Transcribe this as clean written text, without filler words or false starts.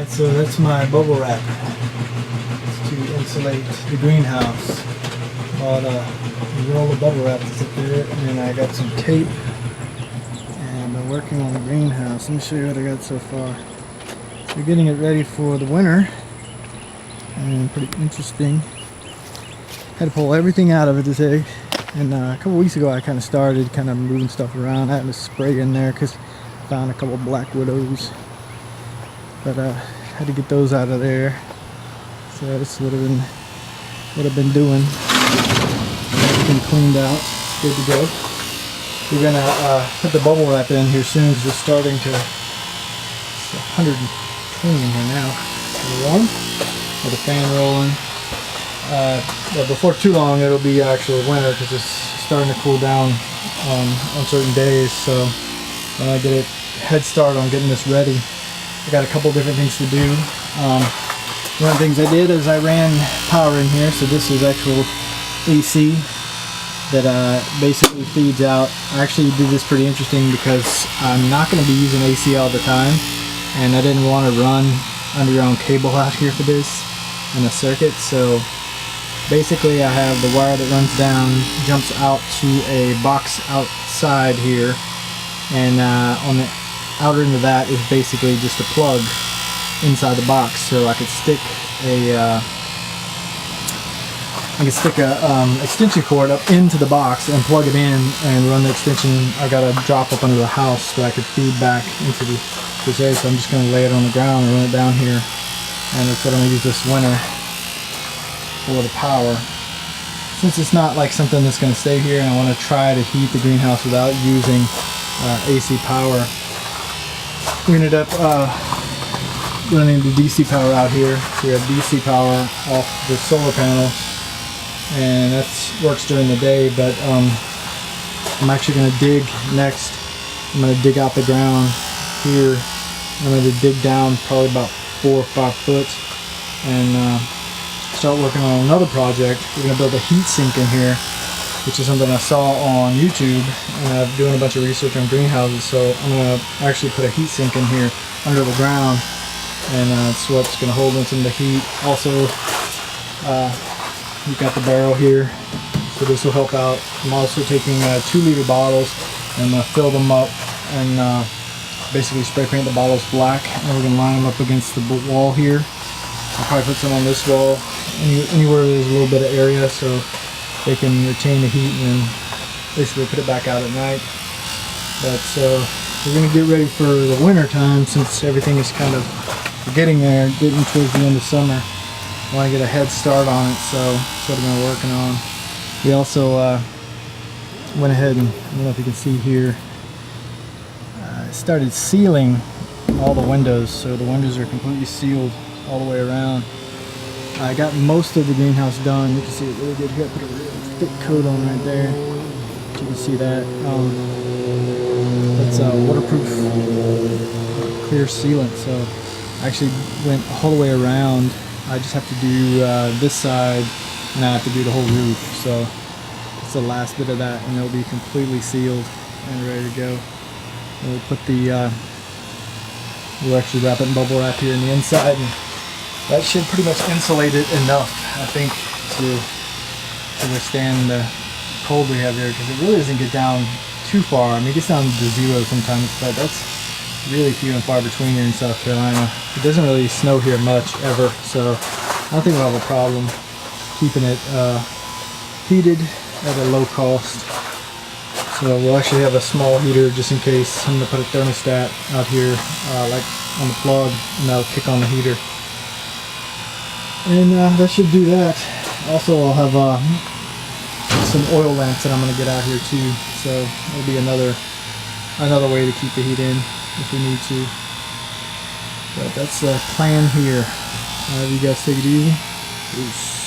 Alright, so that's my bubble wrap. It's to insulate the greenhouse. Bought a roll of bubble wrap that's up there, and then I got some tape. And I've been working on the greenhouse. Let me show you what I got so far. So we're getting it ready for the winter. And pretty interesting. Had to pull everything out of it today. And a couple weeks ago I kind of started moving stuff around. I had to spray in there because I found a couple black widows. But had to get those out of there. So that's what I've been doing. Everything cleaned out, good to go. We're gonna put the bubble wrap in here soon because it's starting to. It's 120 in here now. Warm with the fan rolling. But before too long it'll be actual winter because it's starting to cool down on certain days. So when I get a head start on getting this ready, I got a couple different things to do. One of the things I did is I ran power in here. So this is actual AC that basically feeds out. I actually did this pretty interesting because I'm not going to be using AC all the time, and I didn't want to run underground cable out here for this in a circuit. So basically I have the wire that runs down, jumps out to a box outside here, and on the outer end of that is basically just a plug inside the box. So I could stick a extension cord up into the box and plug it in and run the extension. I got a drop up under the house so I could feed back into this area. So I'm just going to lay it on the ground and run it down here, and that's what I'm going to use this winter for the power. Since it's not like something that's going to stay here, and I want to try to heat the greenhouse without using AC power, we ended up running the DC power out here. So we have DC power off the solar panels, and that works during the day. But I'm actually going to dig next. I'm going to dig out the ground here. I'm going to dig down probably about 4 or 5 foot and start working on another project. We're going to build a heat sink in here, which is something I saw on YouTube, and I'm doing a bunch of research on greenhouses. So I'm going to actually put a heat sink in here under the ground, and it's what's going to hold in some of the heat. Also, you've got the barrel here, so this will help out. I'm also taking 2-liter bottles, and I'm going to fill them up and basically spray paint the bottles black, and we're going to line them up against the wall here. I'll probably put some on this wall, anywhere there's a little bit of area, so they can retain the heat and then basically put it back out at night. But we're going to get ready for the winter time, since everything is kind of getting there, getting towards the end of summer. I want to get a head start on it, so that's what I've been working on. We also went ahead and, I don't know if you can see here, started sealing all the windows, so the windows are completely sealed all the way around. I got most of the greenhouse done. You can see it really good here. I put a really thick coat on right there. You can see that. That's waterproof clear sealant. So I actually went all the way around. I just have to do this side, and I have to do the whole roof. So it's the last bit of that, and it'll be completely sealed and ready to go. And we'll put we'll actually wrap it in bubble wrap here in the inside, and that should pretty much insulate it enough, I think, to withstand the cold we have here, because it really doesn't get down too far. I mean, it gets down to 0 sometimes, but that's really few and far between here in South Carolina. It doesn't really snow here much, ever, so I don't think we'll have a problem keeping it heated at a low cost. So we'll actually have a small heater just in case. I'm going to put a thermostat out here, like on the plug, and that'll kick on the heater. And that should do that. Also, I'll have some oil lamps that I'm going to get out here too. So it'll be another way to keep the heat in if we need to. But that's the plan here. You guys take it easy. Peace.